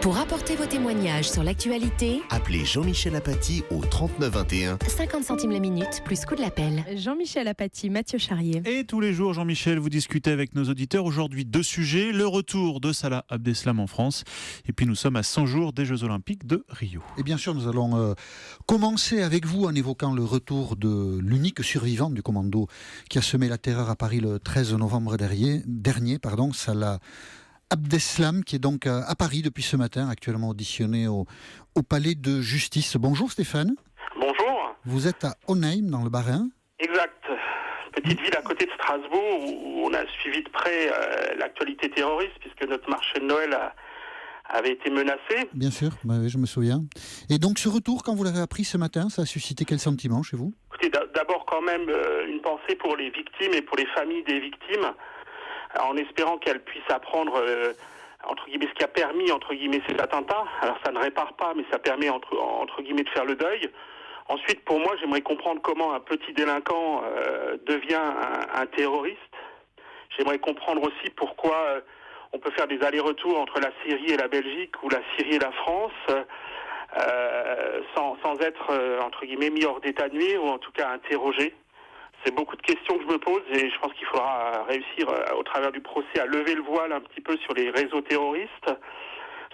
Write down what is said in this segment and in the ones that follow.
Pour apporter vos témoignages sur l'actualité, appelez Jean-Michel Apathy au 39 21. 50 centimes la minute, plus coût de l'appel. Jean-Michel Apathy, Mathieu Charrier. Et tous les jours, Jean-Michel, vous discutez avec nos auditeurs. Aujourd'hui, 2 sujets. Le retour de Salah Abdeslam en France. Et puis nous sommes à 100 jours des Jeux Olympiques de Rio. Et bien sûr, nous allons commencer avec vous en évoquant le retour de l'unique survivante du commando qui a semé la terreur à Paris le 13 novembre dernier, Salah Abdeslam, qui est donc à Paris depuis ce matin, actuellement auditionné au palais de justice. Bonjour Stéphane. Bonjour. Vous êtes à Onheim, dans le Bas-Rhin. Exact. Petite ville à côté de Strasbourg où on a suivi de près l'actualité terroriste puisque notre marché de Noël avait été menacé. Bien sûr, oui, je me souviens. Et donc ce retour, quand vous l'avez appris ce matin, ça a suscité quel sentiment chez vous ? Écoutez, d'abord quand même une pensée pour les victimes et pour les familles des victimes, en espérant qu'elles puissent apprendre entre guillemets ce qui a permis entre guillemets ces attentats. Alors ça ne répare pas, mais ça permet entre guillemets de faire le deuil. Ensuite, pour moi, j'aimerais comprendre comment un petit délinquant devient un terroriste. J'aimerais comprendre aussi pourquoi on peut faire des allers-retours entre la Syrie et la Belgique ou la Syrie et la France sans être entre guillemets mis hors d'état de nuire ou en tout cas interrogé. C'est beaucoup de questions que je me pose et je pense qu'il faudra réussir au travers du procès à lever le voile un petit peu sur les réseaux terroristes,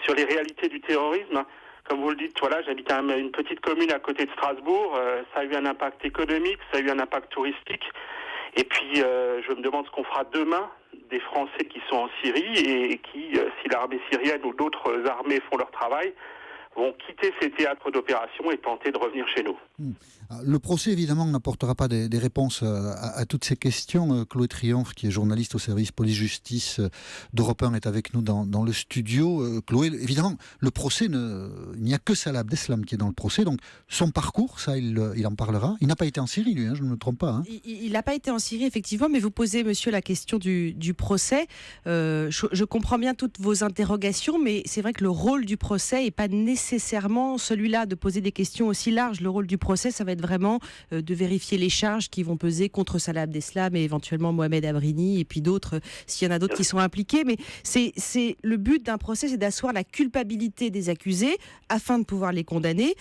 sur les réalités du terrorisme. Comme vous le dites, voilà, j'habite une petite commune à côté de Strasbourg. Ça a eu un impact économique, ça a eu un impact touristique. Et puis, je me demande ce qu'on fera demain des Français qui sont en Syrie et qui, si l'armée syrienne ou d'autres armées font leur travail, vont quitter ces théâtres d'opération et tenter de revenir chez nous. Le procès, évidemment, n'apportera pas des réponses à toutes ces questions. Chloé Triomphe, qui est journaliste au service police-justice d'Europe 1, est avec nous dans le studio. Chloé, évidemment, le procès, il n'y a que Salah Abdeslam qui est dans le procès. Donc, son parcours, ça, il en parlera. Il n'a pas été en Syrie, lui, je ne me trompe pas. Il n'a pas été en Syrie, effectivement, mais vous posez, monsieur, la question du procès. Je comprends bien toutes vos interrogations, mais c'est vrai que le rôle du procès n'est pas nécessairement celui-là de poser des questions aussi larges. Le rôle du procès, ça va être vraiment de vérifier les charges qui vont peser contre Salah Abdeslam et éventuellement Mohamed Abrini et puis d'autres, s'il y en a d'autres qui sont impliqués. Mais c'est le but d'un procès, c'est d'asseoir la culpabilité des accusés afin de pouvoir les condamner.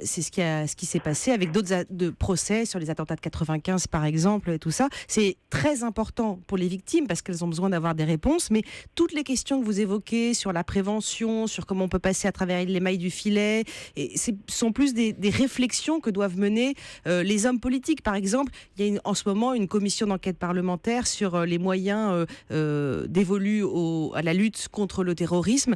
C'est ce qui s'est passé avec d'autres procès sur les attentats de 95 par exemple et tout ça. C'est très important pour les victimes parce qu'elles ont besoin d'avoir des réponses. Mais toutes les questions que vous évoquez sur la prévention, sur comment on peut passer à travers les mailles du filet, sont plus des réflexions que doivent mener les hommes politiques. Par exemple, il y a en ce moment une commission d'enquête parlementaire sur les moyens dévolus à la lutte contre le terrorisme.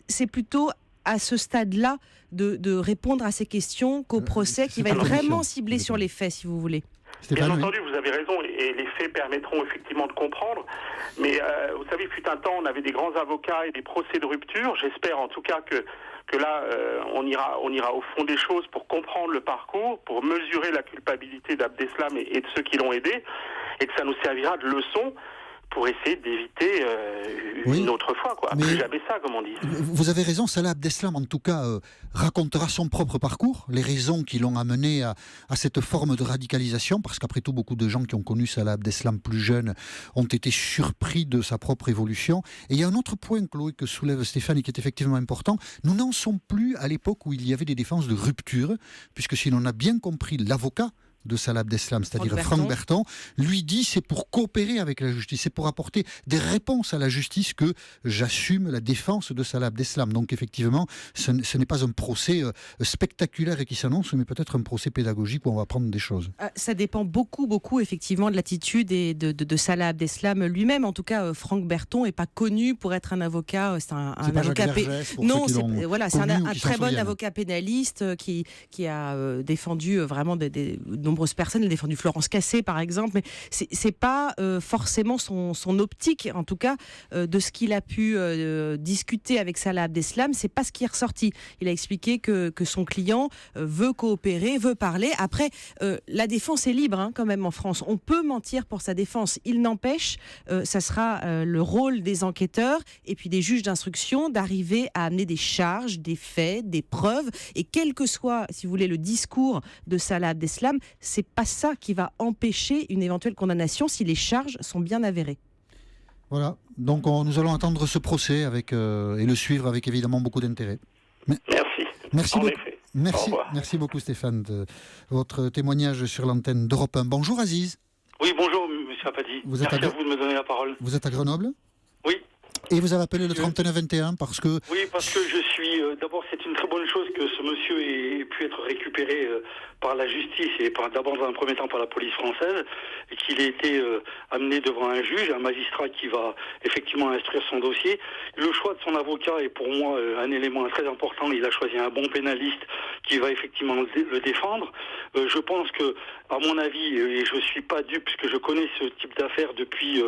C'est plutôt à ce stade-là de répondre à ces questions qu'au procès qui va être vraiment ciblé sur les faits, si vous voulez. Bien entendu, vous avez raison, et les faits permettront effectivement de comprendre. Mais vous savez, fut un temps, on avait des grands avocats et des procès de rupture. J'espère en tout cas que là, on ira au fond des choses pour comprendre le parcours, pour mesurer la culpabilité d'Abdeslam et de ceux qui l'ont aidé, et que ça nous servira de leçon pour essayer d'éviter une autre fois, quoi. Plus jamais ça, comme on dit. Vous avez raison, Salah Abdeslam, en tout cas, racontera son propre parcours, les raisons qui l'ont amené à cette forme de radicalisation, parce qu'après tout, beaucoup de gens qui ont connu Salah Abdeslam plus jeune ont été surpris de sa propre évolution. Et il y a un autre point, Chloé, que soulève Stéphane et qui est effectivement important. Nous n'en sommes plus à l'époque où il y avait des défenses de rupture, puisque si l'on a bien compris, l'avocat de Salah Abdeslam, c'est-à-dire Franck Berton, lui dit c'est pour coopérer avec la justice, c'est pour apporter des réponses à la justice que j'assume la défense de Salah Abdeslam. Donc effectivement, ce n'est pas un procès spectaculaire et qui s'annonce, mais peut-être un procès pédagogique où on va apprendre des choses. Ça dépend beaucoup effectivement de l'attitude et de Salah Abdeslam lui-même. En tout cas, Franck Berton n'est pas connu pour être un avocat. C'est un avocat c'est un très bon avocat pénaliste qui a défendu vraiment des nombreuses personnes. Il a défendu Florence Cassé, par exemple, mais c'est pas forcément son optique, en tout cas, de ce qu'il a pu discuter avec Salah Abdeslam. C'est pas ce qui est ressorti. Il a expliqué que son client veut coopérer, veut parler. Après, la défense est libre, quand même, en France. On peut mentir pour sa défense. Il n'empêche, ça sera le rôle des enquêteurs et puis des juges d'instruction d'arriver à amener des charges, des faits, des preuves. Et quel que soit, si vous voulez, le discours de Salah Abdeslam, c'est pas ça qui va empêcher une éventuelle condamnation si les charges sont bien avérées. Voilà, donc nous allons attendre ce procès et le suivre avec évidemment beaucoup d'intérêt. Merci En beaucoup. effet. Merci beaucoup Stéphane de votre témoignage sur l'antenne d'Europe 1. Bonjour Aziz. Oui, bonjour, monsieur Apadi. Vous êtes Merci à vous de me donner la parole. Vous êtes à Grenoble? Oui. Et vous avez appelé le 3121 parce que... Oui, parce que je suis... d'abord, c'est une très bonne chose que ce monsieur ait pu être récupéré par la justice et d'abord dans un premier temps par la police française et qu'il ait été amené devant un juge, un magistrat qui va effectivement instruire son dossier. Le choix de son avocat est pour moi un élément très important. Il a choisi un bon pénaliste qui va effectivement le défendre. Je pense que, à mon avis, et je suis pas dupe puisque je connais ce type d'affaires depuis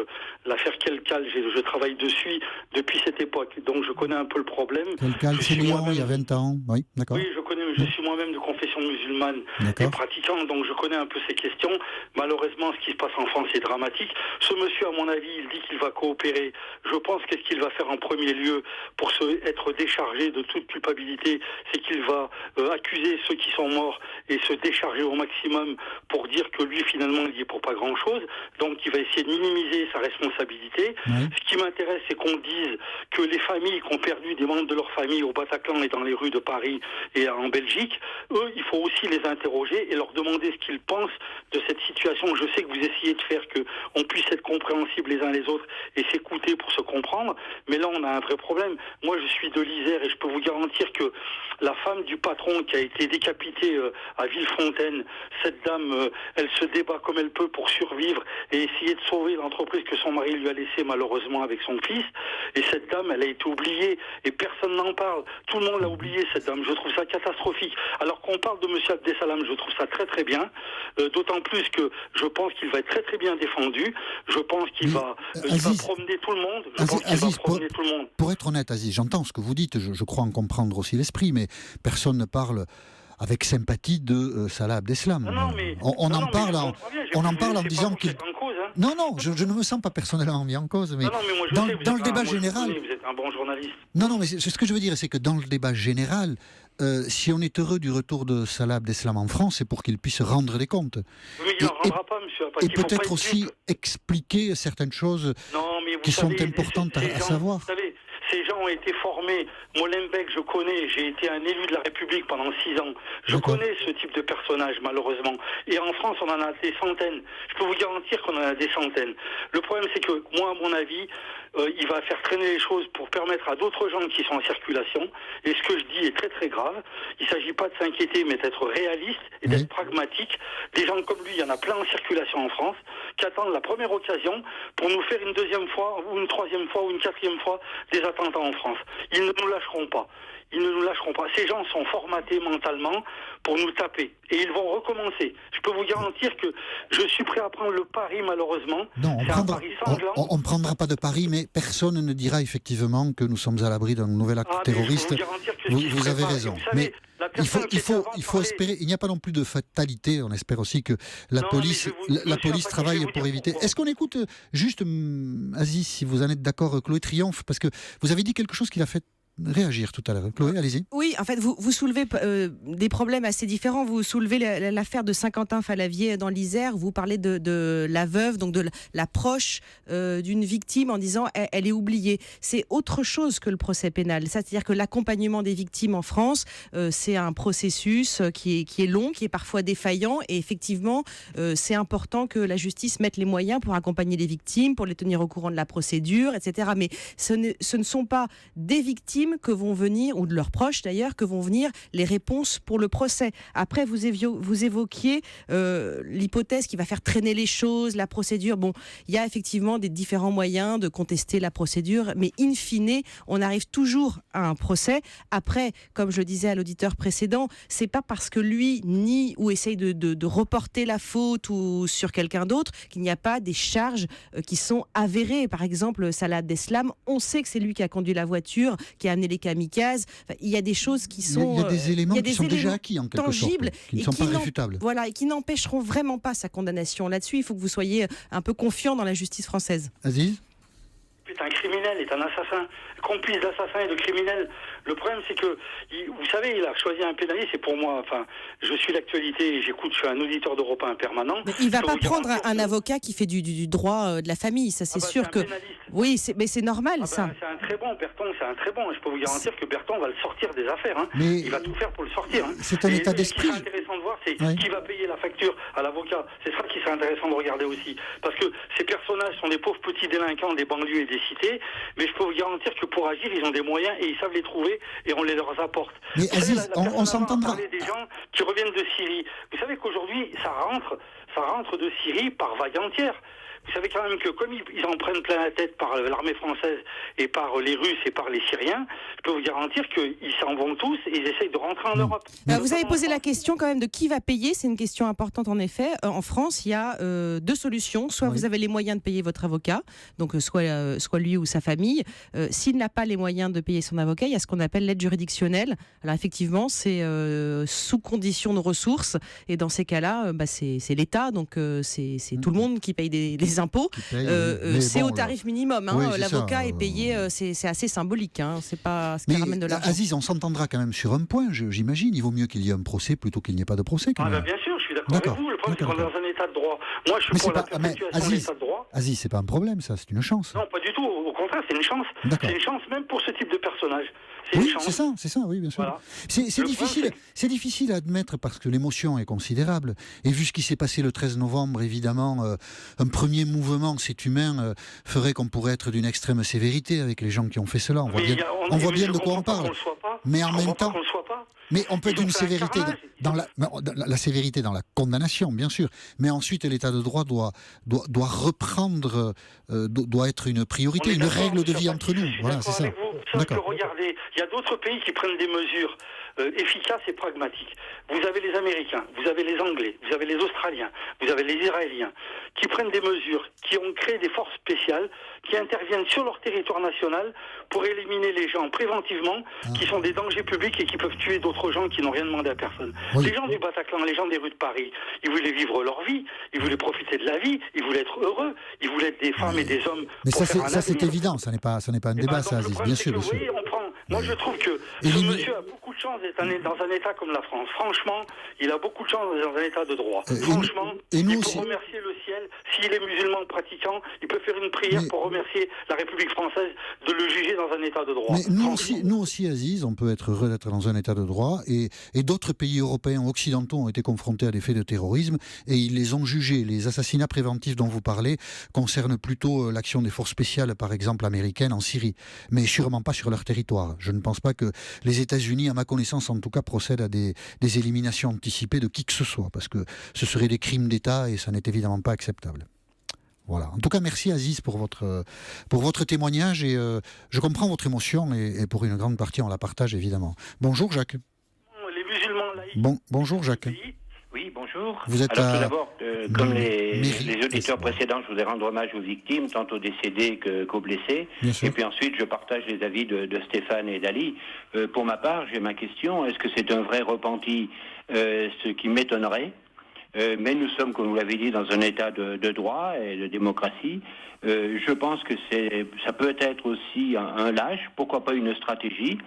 l'affaire Kelkal, je travaille dessus depuis cette époque, donc je connais un peu le problème. Kelkal, c'est Lyon, il y a 20 ans, oui, d'accord. Oui, je suis moi-même de confession musulmane et pratiquant, donc je connais un peu ces questions. Malheureusement, ce qui se passe en France est dramatique. Ce monsieur, à mon avis, il dit qu'il va coopérer. Je pense qu'est-ce qu'il va faire en premier lieu pour être déchargé de toute culpabilité, c'est qu'il va accuser ceux qui sont morts et se décharger au maximum pour dire que lui, finalement, il y est pour pas grand-chose. Donc, il va essayer de minimiser sa responsabilité. Oui. Ce qui m'intéresse, c'est qu'on dise que les familles qui ont perdu des membres de leur famille au Bataclan et dans les rues de Paris et en Belgique, eux, il faut aussi les interroger et leur demander ce qu'ils pensent de cette situation. Je sais que vous essayez de faire qu'on puisse être compréhensibles les uns les autres et s'écouter pour se comprendre, mais là, on a un vrai problème. Moi, je suis de l'Isère et je peux vous garantir que la femme du patron qui a été décapitée à Villefontaine, cette dame, elle se débat comme elle peut pour survivre et essayer de sauver l'entreprise que son mari lui a laissée malheureusement avec son fils. Et cette dame, elle a été oubliée et personne n'en parle. Tout le monde l'a oubliée, cette dame. Je trouve ça catastrophique. Alors qu'on parle de M. Abdeslam, je trouve ça très très bien. D'autant plus que je pense qu'il va être très très bien défendu. Je pense qu'il va promener tout le monde. Pour être honnête, Aziz, j'entends ce que vous dites. Je crois en comprendre aussi l'esprit, mais personne ne parle avec sympathie de Salah Abdeslam. On en parle en disant qu'il... Non, je ne me sens pas personnellement mis en cause, mais, dans le débat général... Vous êtes un bon journaliste. Non, mais ce que je veux dire, c'est que dans le débat général, si on est heureux du retour de Salah Abdeslam en France, c'est pour qu'il puisse rendre des comptes. Mais il n'en rendra pas, monsieur. Et peut-être aussi expliquer certaines choses qui sont importantes à savoir. Vous savez, ces gens ont été formés. Molenbeek, je connais, j'ai été un élu de la République pendant 6 ans. Je connais ce type de personnage, malheureusement. Et en France, on en a des centaines. Je peux vous garantir qu'on en a des centaines. Le problème, c'est que moi, à mon avis, il va faire traîner les choses pour permettre à d'autres gens qui sont en circulation. Et ce que je dis est très très grave. Il ne s'agit pas de s'inquiéter, mais d'être réaliste et d'être pragmatique. Des gens comme lui, il y en a plein en circulation en France, qui attendent la première occasion pour nous faire une deuxième fois, ou une troisième fois, ou une quatrième fois des attentats en France. Ils ne nous lâcheront pas. Ils ne nous lâcheront pas. Ces gens sont formatés mentalement pour nous taper. Et ils vont recommencer. Je peux vous garantir que je suis prêt à prendre le pari, malheureusement. Non, on ne prendra pas de pari, mais personne ne dira effectivement que nous sommes à l'abri d'un nouvel acte terroriste. Vous avez raison. Mais il faut espérer. Il n'y a pas non plus de fatalité. On espère aussi que la police travaille pour éviter. Est-ce qu'on écoute juste, Aziz, si vous en êtes d'accord, Chloé Triomphe, parce que vous avez dit quelque chose qui l'a fait réagir tout à l'heure. Chloé, allez-y. Oui, en fait, vous soulevez des problèmes assez différents. Vous soulevez l'affaire de Saint-Quentin-Falavier dans l'Isère. Vous parlez de la veuve, donc de la proche d'une victime en disant elle est oubliée. C'est autre chose que le procès pénal. C'est-à-dire que l'accompagnement des victimes en France, c'est un processus qui est long, qui est parfois défaillant. Et effectivement, c'est important que la justice mette les moyens pour accompagner les victimes, pour les tenir au courant de la procédure, etc. Mais ce ne sont pas des victimes que vont venir, ou de leurs proches d'ailleurs, que vont venir les réponses pour le procès. Après, vous évoquiez l'hypothèse qui va faire traîner les choses, la procédure. Bon, il y a effectivement des différents moyens de contester la procédure, mais in fine, on arrive toujours à un procès. Après, comme je le disais à l'auditeur précédent, c'est pas parce que lui nie ou essaye de reporter la faute ou sur quelqu'un d'autre qu'il n'y a pas des charges qui sont avérées. Par exemple, Salah Abdeslam, on sait que c'est lui qui a conduit la voiture, qui a amené les kamikazes. Enfin, il y a des choses qui sont... Il y a des éléments qui sont déjà acquis en quelque tangibles, sorte, qui ne sont pas réfutables. Voilà, et qui n'empêcheront vraiment pas sa condamnation. Là-dessus, il faut que vous soyez un peu confiant dans la justice française. Aziz ? est un criminel, est un assassin, complice d'assassins et de criminels. Le problème, c'est que, vous savez, il a choisi un pénaliste, c'est pour moi, enfin, je suis l'actualité et j'écoute, je suis un auditeur d'Europe 1 permanent. Mais il ne va pas prendre un avocat qui fait du droit de la famille, ça c'est sûr que... Oui, mais c'est normal ça. C'est un très bon, Berton, c'est un très bon. Je peux vous garantir que Berton va le sortir des affaires. Hein. Mais il va tout faire pour le sortir. Hein. C'est un état d'esprit. Ce qui serait intéressant de voir, c'est qui va payer la facture à l'avocat. C'est ça qui serait intéressant de regarder aussi. Parce que ces personnages sont des pauvres petits délinquants des banlieues et des cités, mais je peux vous garantir que pour agir, ils ont des moyens et ils savent les trouver et on les leur apporte. Mais vous Aziz, savez, on s'entendra. Parler des gens qui reviennent de Syrie. Vous savez qu'aujourd'hui, ça rentre de Syrie par vague entière. Vous savez quand même que comme ils en prennent plein la tête par l'armée française et par les Russes et par les Syriens, je peux vous garantir qu'ils s'en vont tous et ils essayent de rentrer en Europe. Vous avez posé la question quand même de qui va payer, c'est une question importante en effet. En France, il y a deux solutions. Soit vous avez les moyens de payer votre avocat, donc soit lui ou sa famille. S'il n'a pas les moyens de payer son avocat, il y a ce qu'on appelle l'aide juridictionnelle. Alors effectivement, c'est sous condition de ressources et dans ces cas-là, c'est l'État, donc c'est tout le monde qui paye des impôts. C'est au tarif minimum. Hein. Oui, l'avocat est payé, c'est assez symbolique. Hein. C'est pas ce qui ramène de l'argent. Aziz, on s'entendra quand même sur un point, j'imagine. Il vaut mieux qu'il y ait un procès plutôt qu'il n'y ait pas de procès. Quand même. Bien sûr, je suis d'accord avec vous. Le problème, c'est qu'on est dans un état de droit. Moi, je suis pour la perpétuation de l'état de droit. Aziz, c'est pas un problème, ça, c'est une chance. Non, pas du tout. Au contraire, c'est une chance. C'est une chance même pour ce type de personnage. Oui, c'est ça, oui, bien sûr. Voilà. C'est difficile à admettre parce que l'émotion est considérable. Et vu ce qui s'est passé le 13 novembre, évidemment, un premier mouvement, c'est humain, ferait qu'on pourrait être d'une extrême sévérité avec les gens qui ont fait cela. On voit bien de quoi on parle. Mais en même temps, mais on peut d'une sévérité dans la sévérité dans la condamnation, bien sûr. Mais ensuite, l'état de droit doit reprendre, doit être une priorité, une règle de vie entre nous. Voilà, c'est ça. Regardez, il y a d'autres pays qui prennent des mesures efficaces et pragmatiques. Vous avez les Américains, vous avez les Anglais, vous avez les Australiens, vous avez les Israéliens, qui prennent des mesures, qui ont créé des forces spéciales, qui interviennent sur leur territoire national pour éliminer les gens préventivement, qui sont des dangers publics et qui peuvent tuer d'autres gens qui n'ont rien demandé à personne. Oui. Les gens du Bataclan, les gens des rues de Paris, ils voulaient vivre leur vie, ils voulaient profiter de la vie, ils voulaient être heureux, ils voulaient être des femmes et des hommes. Mais ça, c'est évident, ça n'est pas un débat, ça, Aziz, bien sûr. Moi, je trouve que ce monsieur a beaucoup de chance d'être dans un État comme la France. Franchement, il a beaucoup de chance d'être dans un État de droit. Franchement, il peut remercier le ciel. S'il est musulman pratiquant, il peut faire une prière pour remercier la République française de le juger dans un État de droit. Mais nous aussi, Aziz, on peut être heureux d'être dans un État de droit. Et d'autres pays européens occidentaux ont été confrontés à des faits de terrorisme et ils les ont jugés. Les assassinats préventifs dont vous parlez concernent plutôt l'action des forces spéciales, par exemple américaines, en Syrie. Mais sûrement pas sur leur territoire. Je ne pense pas que les États-Unis, à ma connaissance en tout cas, procèdent à des éliminations anticipées de qui que ce soit, parce que ce seraient des crimes d'État et ça n'est évidemment pas acceptable. Voilà. En tout cas, merci Aziz pour votre témoignage et je comprends votre émotion et pour une grande partie on la partage évidemment. Bonjour Jacques. Les musulmans laïcs. Bonjour Jacques. Oui, bonjour. Vous êtes tout d'abord, comme les auditeurs précédents, je voudrais rendre hommage aux victimes, tant aux décédés qu'aux blessés. Et puis ensuite, je partage les avis de Stéphane et d'Ali. Pour ma part, j'ai ma question. Est-ce que c'est un vrai repenti, ce qui m'étonnerait mais nous sommes, comme vous l'avez dit, dans un état de droit et de démocratie. Je pense que ça peut être aussi un lâche, pourquoi pas une stratégie.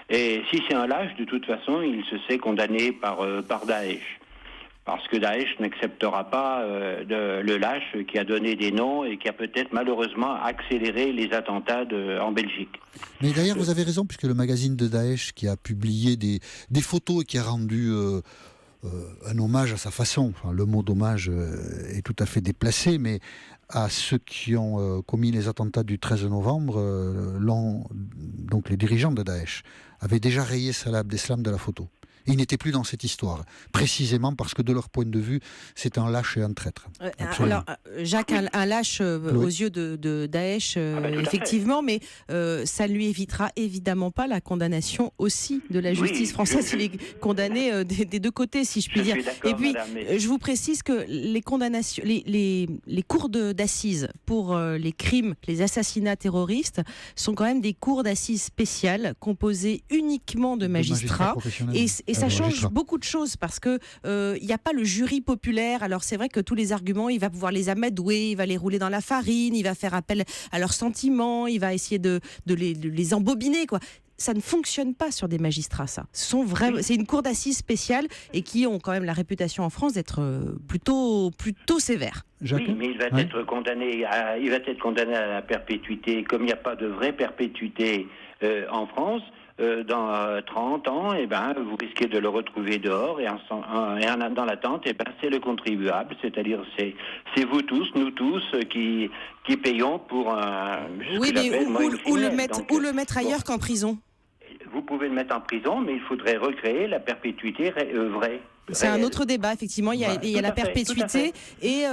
Et si c'est un lâche, de toute façon, il se sait condamné par Daesh. Parce que Daesh n'acceptera pas le lâche qui a donné des noms et qui a peut-être malheureusement accéléré les attentats en Belgique. Mais d'ailleurs, vous avez raison, puisque le magazine de Daesh qui a publié des photos et qui a rendu un hommage à sa façon, enfin, le mot d'hommage est tout à fait déplacé, mais à ceux qui ont commis les attentats du 13 novembre, donc les dirigeants de Daesh avaient déjà rayé Salah Abdeslam de la photo. Ils n'étaient plus dans cette histoire, précisément parce que de leur point de vue, c'est un lâche et un traître. Alors, Jacques, un lâche aux yeux de Daesh, effectivement, mais ça ne lui évitera évidemment pas la condamnation aussi de la justice française. Il est condamné des deux côtés, si je puis dire. Et puis, je vous précise que les condamnations, les cours d'assises pour les crimes, les assassinats terroristes, sont quand même des cours d'assises spéciales composées uniquement de magistrats. Et ça change beaucoup de choses parce que il n'y a pas le jury populaire. Alors c'est vrai que tous les arguments, il va pouvoir les amadouer, il va les rouler dans la farine, il va faire appel à leurs sentiments, il va essayer de les embobiner, quoi. Ça ne fonctionne pas sur des magistrats, ça. C'est une cour d'assises spéciale et qui ont quand même la réputation en France d'être plutôt sévères. Oui, mais il va être condamné à la perpétuité. Comme il n'y a pas de vraie perpétuité en France, dans 30 ans, vous risquez de le retrouver dehors et dans l'attente, c'est le contribuable, c'est-à-dire c'est vous tous, nous tous, qui payons pour un... Oui, mais où le mettre ailleurs qu'en prison ? Vous pouvez le mettre en prison, mais il faudrait recréer la perpétuité vraie. C'est un autre débat, effectivement. Il y a la perpétuité et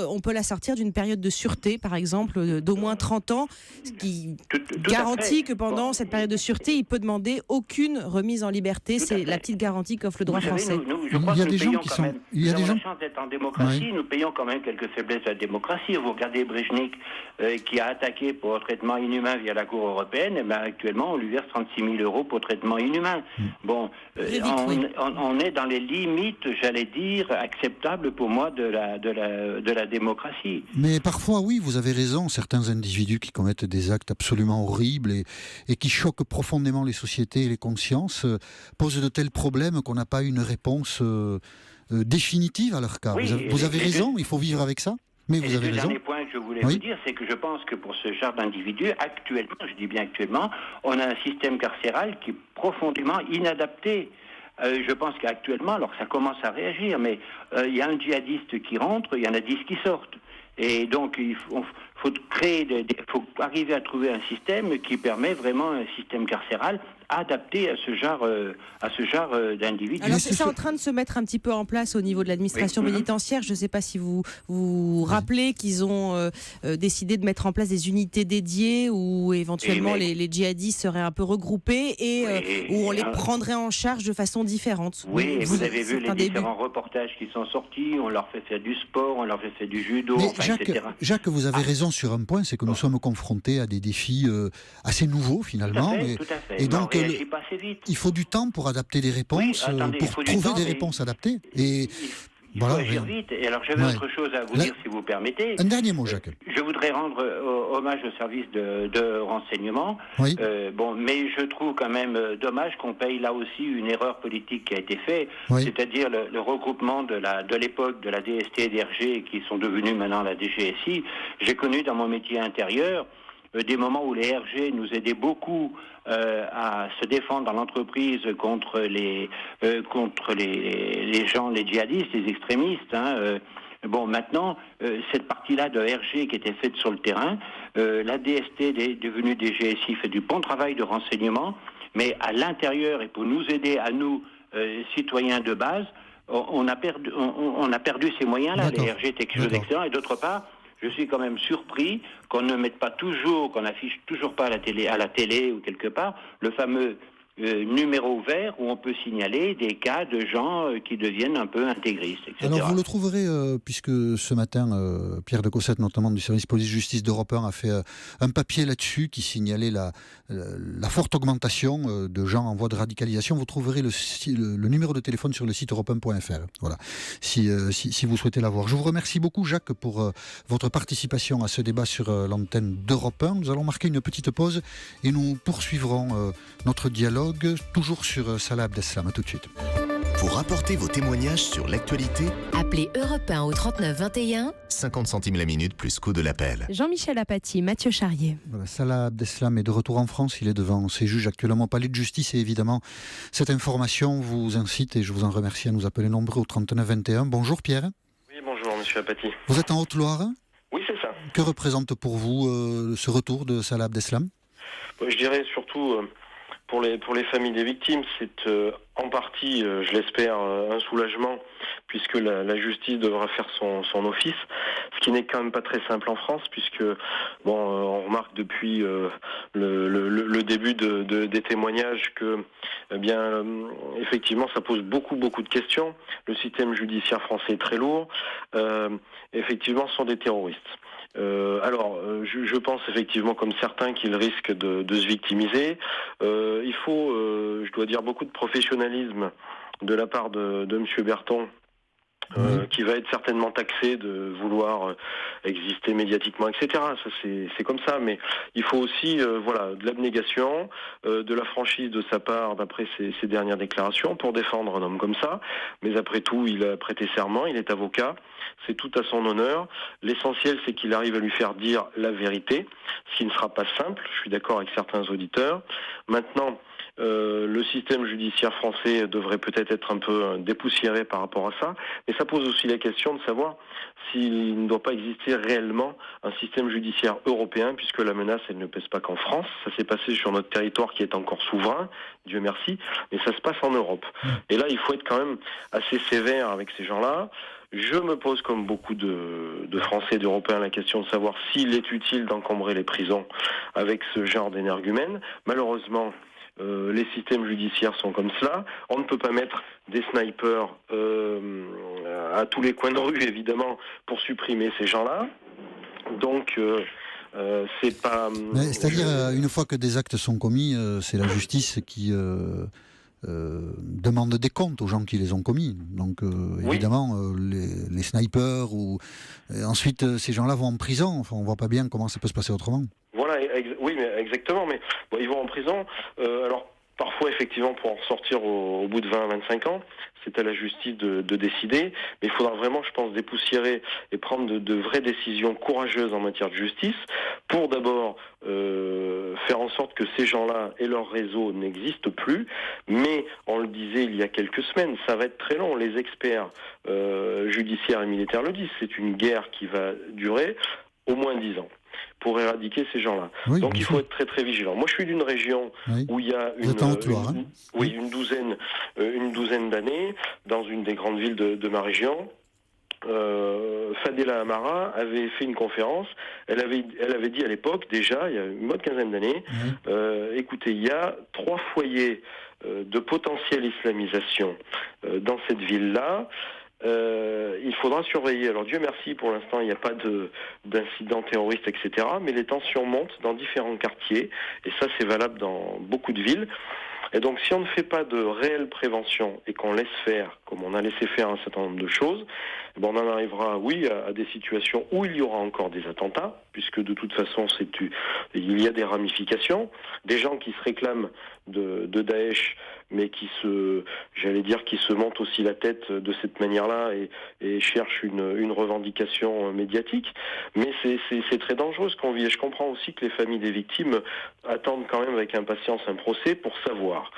on peut la sortir d'une période de sûreté, par exemple, d'au moins 30 ans, ce qui garantit que pendant cette période de sûreté, il peut demander aucune remise en liberté. C'est la petite garantie qu'offre le droit français. Je crois que nous payons quand même. Nous avons la chance d'être en démocratie, nous payons quand même quelques faiblesses de la démocratie. Vous regardez Brejnik, qui a attaqué pour traitement inhumain via la Cour européenne, actuellement, on lui verse 36 000 € pour traitement inhumain. Bon, on est dans les limites, j'allais dire, acceptable pour moi de la démocratie. Mais parfois, oui, vous avez raison, certains individus qui commettent des actes absolument horribles et qui choquent profondément les sociétés et les consciences posent de tels problèmes qu'on n'a pas une réponse définitive à leur cas. Oui, vous avez raison, il faut vivre avec ça. Mais vous avez raison. Le dernier point que je voulais vous dire, c'est que je pense que pour ce genre d'individus, actuellement, je dis bien actuellement, on a un système carcéral qui est profondément inadapté. Je pense qu'actuellement, alors ça commence à réagir, mais il y a un djihadiste qui rentre, il y en a 10 qui sortent. Et donc, il faut faut arriver à trouver un système qui permet vraiment un système carcéral adapté à ce genre d'individus. Alors c'est en train de se mettre un petit peu en place au niveau de l'administration pénitentiaire. Je ne sais pas si vous vous rappelez qu'ils ont décidé de mettre en place des unités dédiées où éventuellement les djihadistes seraient un peu regroupés et où on les prendrait en charge de façon différente. Oui, et vous avez vu les différents reportages qui sont sortis, on leur fait faire du sport, on leur fait faire du judo, etc. Jacques, vous avez raison sur un point, c'est que nous sommes confrontés à des défis assez nouveaux finalement. Tout à fait. Et donc, pas assez vite. Il faut du temps pour adapter des réponses, pour trouver des réponses adaptées. Et il faut agir vite. Et alors j'avais autre chose à vous dire, si vous permettez. Un dernier mot, Jacques. Je voudrais rendre hommage au service de renseignement. Oui. Mais je trouve quand même dommage qu'on paye là aussi une erreur politique qui a été faite, c'est-à-dire le regroupement de l'époque de la DST et d'RG qui sont devenus maintenant la DGSI. J'ai connu dans mon métier intérieur des moments où les RG nous aidaient beaucoup à se défendre dans l'entreprise contre les gens, les djihadistes, les extrémistes. Maintenant, cette partie-là de RG qui était faite sur le terrain, la DST est devenue DGSI, fait du bon travail de renseignement, mais à l'intérieur et pour nous aider à nous, citoyens de base, on a perdu ces moyens-là. Les RG étaient quelque chose d'excellent, et d'autre part, je suis quand même surpris qu'on ne mette pas toujours, qu'on affiche toujours pas à la télé ou quelque part, le fameux numéro vert où on peut signaler des cas de gens qui deviennent un peu intégristes, etc. Alors vous le trouverez, puisque ce matin, Pierre de Cossette, notamment du service police-justice d'Europe 1, a fait un papier là-dessus qui signalait la forte augmentation de gens en voie de radicalisation. Vous trouverez le numéro de téléphone sur le site europe1.fr. Voilà, si vous souhaitez l'avoir. Je vous remercie beaucoup, Jacques, pour votre participation à ce débat sur l'antenne d'Europe 1. Nous allons marquer une petite pause et nous poursuivrons notre dialogue toujours sur Salah Abdeslam. À tout de suite. Pour apporter vos témoignages sur l'actualité, appelez Europe 1 au 39 21. 50 centimes la minute plus coût de l'appel. Jean-Michel Apathy, Mathieu Charrier. Voilà, Salah Abdeslam est de retour en France. Il est devant ses juges actuellement au palais de justice. Et évidemment, cette information vous incite, et je vous en remercie, à nous appeler nombreux au 39 21. Bonjour Pierre. Oui, bonjour Monsieur Apathy. Vous êtes en Haute-Loire ? Oui, c'est ça. Que représente pour vous ce retour de Salah Abdeslam ? Je dirais surtout... Pour les familles des victimes, c'est en partie, je l'espère, un soulagement, puisque la justice devra faire son office, ce qui n'est quand même pas très simple en France, puisque on remarque depuis le début des témoignages que, effectivement, ça pose beaucoup de questions. Le système judiciaire français est très lourd. Effectivement, ce sont des terroristes. Je pense effectivement, comme certains, qu'il risque de se victimiser. Il faut, je dois dire, beaucoup de professionnalisme de la part de M. Berton, qui va être certainement taxé de vouloir exister médiatiquement, etc. Ça, c'est comme ça, mais il faut aussi de l'abnégation, de la franchise de sa part d'après ses dernières déclarations pour défendre un homme comme ça. Mais après tout, il a prêté serment, il est avocat, c'est tout à son honneur. L'essentiel, c'est qu'il arrive à lui faire dire la vérité, ce qui ne sera pas simple, je suis d'accord avec certains auditeurs. Maintenant, le système judiciaire français devrait peut-être être un peu dépoussiéré par rapport à ça, mais ça pose aussi la question de savoir s'il ne doit pas exister réellement un système judiciaire européen, puisque la menace, elle ne pèse pas qu'en France. Ça s'est passé sur notre territoire qui est encore souverain, Dieu merci, mais ça se passe en Europe. Et là, il faut être quand même assez sévère avec ces gens-là. Je me pose, comme beaucoup de Français et d'Européens, la question de savoir s'il est utile d'encombrer les prisons avec ce genre d'énergumène. Malheureusement, les systèmes judiciaires sont comme cela. On ne peut pas mettre des snipers à tous les coins de rue, évidemment, pour supprimer ces gens-là. Donc, c'est pas... C'est-à-dire, une fois que des actes sont commis, c'est la justice qui... demande des comptes aux gens qui les ont commis. Donc évidemment, les snipers ensuite ces gens-là vont en prison. Enfin, on voit pas bien comment ça peut se passer autrement. Voilà, oui, mais exactement. Mais ils vont en prison. Alors parfois, effectivement, pour en sortir au bout de 20-25 ans, c'est à la justice de décider. Mais il faudra vraiment, je pense, dépoussiérer et prendre de vraies décisions courageuses en matière de justice pour d'abord faire en sorte que ces gens-là et leur réseau n'existent plus. Mais, on le disait il y a quelques semaines, ça va être très long. Les experts judiciaires et militaires le disent. C'est une guerre qui va durer au moins 10 ans pour éradiquer ces gens-là. Oui, donc il faut être très très vigilant. Moi je suis d'une région où il y a une douzaine d'années, dans une des grandes villes de ma région. Fadela Amara avait fait une conférence. Elle avait dit à l'époque, déjà il y a une bonne quinzaine d'années, écoutez, il y a 3 foyers de potentielle islamisation dans cette ville-là. Il faudra surveiller. Alors Dieu merci, pour l'instant il n'y a pas d'incidents terroristes, etc. Mais les tensions montent dans différents quartiers, et ça c'est valable dans beaucoup de villes. Et donc si on ne fait pas de réelle prévention et qu'on laisse faire, comme on a laissé faire un certain nombre de choses, on en arrivera, à des situations où il y aura encore des attentats, puisque de toute façon il y a des ramifications, des gens qui se réclament de Daesh, mais qui se montent aussi la tête de cette manière-là et cherchent une revendication médiatique. Mais c'est très dangereux ce qu'on vit. Et je comprends aussi que les familles des victimes attendent quand même avec impatience un procès pour savoir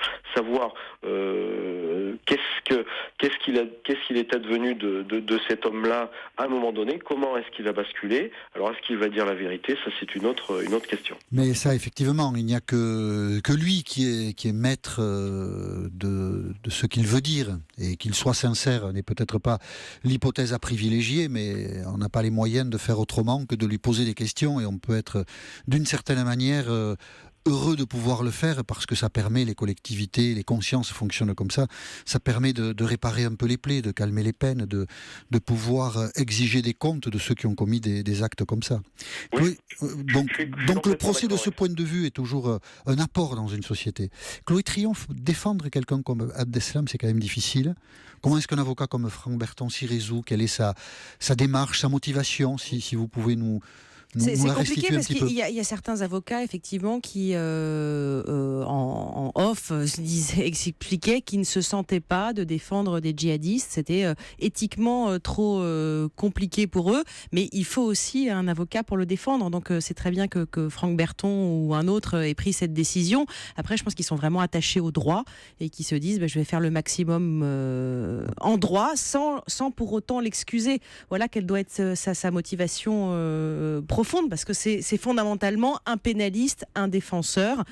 qu'est-ce qu'il est advenu de cet homme-là à un moment donné, comment est-ce qu'il a basculé, alors est-ce qu'il va dire la vérité, ça c'est une autre question. Mais ça effectivement, il n'y a que lui qui est maître de ce qu'il veut dire, et qu'il soit sincère n'est peut-être pas l'hypothèse à privilégier, mais on n'a pas les moyens de faire autrement que de lui poser des questions, et on peut être d'une certaine manière heureux de pouvoir le faire, parce que ça permet, les collectivités, les consciences fonctionnent comme ça permet de réparer un peu les plaies, de calmer les peines, de pouvoir exiger des comptes de ceux qui ont commis des actes comme ça. Oui, donc le procès de ce point de vue est toujours un apport dans une société. Chloé Triomphe, défendre quelqu'un comme Abdeslam, c'est quand même difficile. Comment est-ce qu'un avocat comme Franck Berton s'y résout? Quelle est sa démarche, sa motivation, si vous pouvez nous C'est compliqué parce qu'il y a certains avocats effectivement qui en off expliquaient qu'ils ne se sentaient pas de défendre des djihadistes. C'était éthiquement trop compliqué pour eux, mais il faut aussi un avocat pour le défendre. Donc c'est très bien que Franck Berton ou un autre ait pris cette décision. Après, je pense qu'ils sont vraiment attachés au droit et qui se disent je vais faire le maximum en droit sans pour autant l'excuser. Voilà quelle doit être sa motivation profonde, parce que c'est fondamentalement un pénaliste, un défenseur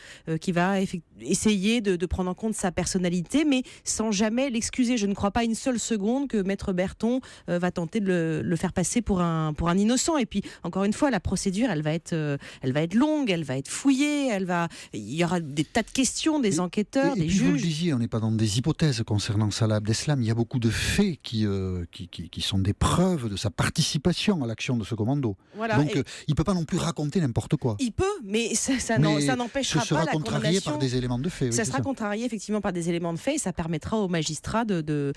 qui va essayer de prendre en compte sa personnalité, mais sans jamais l'excuser. Je ne crois pas une seule seconde que Maître Berton va tenter de le faire passer pour un innocent. Et puis, encore une fois, la procédure, elle va être longue, elle va être fouillée, il y aura des tas de questions, des enquêteurs, des puis juges. Vous le disiez, on n'est pas dans des hypothèses concernant Salah Abdeslam. Il y a beaucoup de faits qui sont des preuves de sa participation à l'action de ce commando. Voilà. Donc, il ne peut pas non plus raconter n'importe quoi. Il peut, mais ça n'empêchera pas la condamnation. Ce sera contrarié par des éléments de fait. Ça sera contrarié effectivement par des éléments de fait et ça permettra aux magistrats de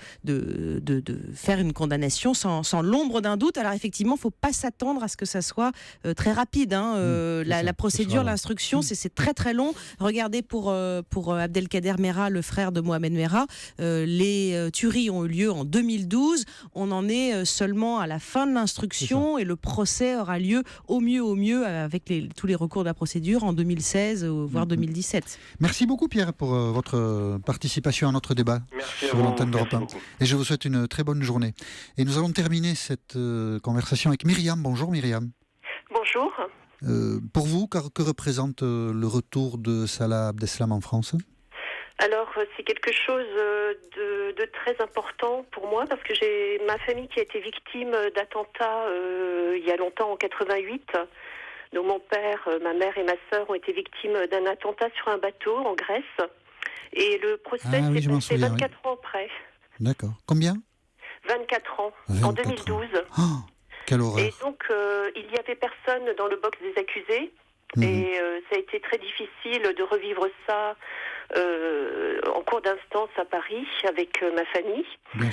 faire une condamnation sans l'ombre d'un doute. Alors effectivement, il ne faut pas s'attendre à ce que ça soit très rapide. La procédure, l'instruction, c'est très très long. Regardez pour Abdelkader Merah, le frère de Mohamed Merah, les tueries ont eu lieu en 2012. On en est seulement à la fin de l'instruction et le procès aura lieu au mieux avec tous les recours de la procédure en 2016 voire 2017. Merci beaucoup Pierre pour votre participation à notre débat sur l'antenne d'Europe 1. Et je vous souhaite une très bonne journée. Et nous allons terminer cette conversation avec Myriam. Bonjour Myriam. Bonjour. Pour vous, que représente le retour de Salah Abdeslam en France ? Alors, c'est quelque chose de très important pour moi parce que j'ai ma famille qui a été victime d'attentats il y a longtemps, en 88. Donc mon père, ma mère et ma sœur ont été victimes d'un attentat sur un bateau en Grèce. Et le procès s'est passé 24 ans après. D'accord. Combien ? 24 ans, en 2012. Oh, quelle horreur. Et donc, il n'y avait personne dans le box des accusés. Et ça a été très difficile de revivre ça en cours d'instance à Paris avec ma famille. Ma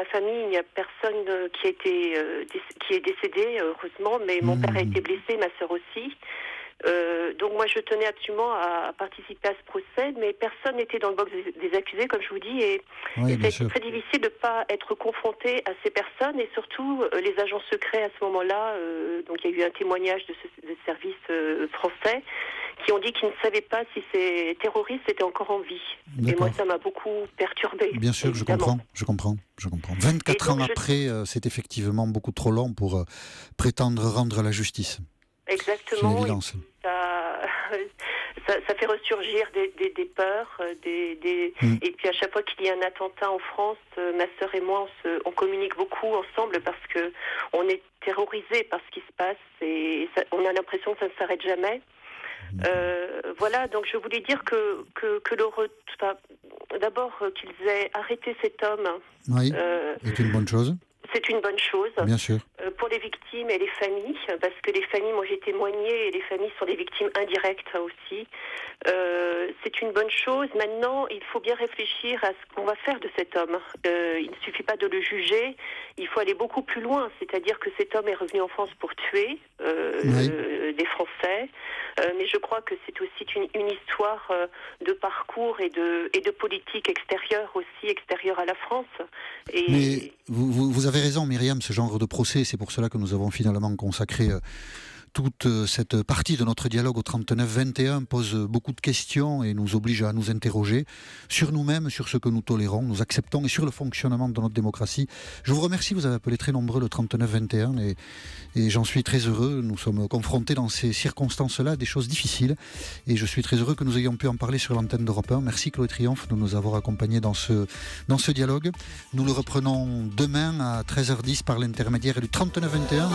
famille, il n'y a personne qui est décédé, heureusement, mais mon père a été blessé, ma sœur aussi. Donc moi je tenais absolument à participer à ce procès, mais personne n'était dans le box des accusés, comme je vous dis, et c'est très difficile de ne pas être confronté à ces personnes, et surtout les agents secrets à ce moment-là. Donc il y a eu un témoignage de services français qui ont dit qu'ils ne savaient pas si ces terroristes étaient encore en vie. Et moi ça m'a beaucoup perturbée. Bien sûr, évidemment. Je comprends. 24 ans après, c'est effectivement beaucoup trop long pour prétendre rendre la justice. Exactement. Ça fait ressurgir des peurs, et puis à chaque fois qu'il y a un attentat en France, ma sœur et moi, on communique beaucoup ensemble parce que on est terrorisés par ce qui se passe et on a l'impression que ça ne s'arrête jamais. Voilà, donc je voulais dire que d'abord qu'ils aient arrêté cet homme. Oui, c'est une bonne chose. C'est une bonne chose. Bien sûr. Pour les victimes et les familles, parce que les familles, moi j'ai témoigné, et les familles sont des victimes indirectes aussi. C'est une bonne chose. Maintenant, il faut bien réfléchir à ce qu'on va faire de cet homme. Il ne suffit pas de le juger, il faut aller beaucoup plus loin. C'est-à-dire que cet homme est revenu en France pour tuer des Français. Mais je crois que c'est aussi une histoire de parcours et de politique extérieure aussi, extérieure à la France. Mais vous avez raison Myriam, ce genre de procès, c'est pour cela que nous avons finalement consacré toute cette partie de notre dialogue au 39-21 pose beaucoup de questions et nous oblige à nous interroger sur nous-mêmes, sur ce que nous tolérons, nous acceptons et sur le fonctionnement de notre démocratie. Je vous remercie, vous avez appelé très nombreux le 39-21 et j'en suis très heureux. Nous sommes confrontés dans ces circonstances-là à des choses difficiles et je suis très heureux que nous ayons pu en parler sur l'antenne d'Europe 1. Merci Chloé Triomphe de nous avoir accompagnés dans ce dialogue. Nous le reprenons demain à 13h10 par l'intermédiaire du 39-21.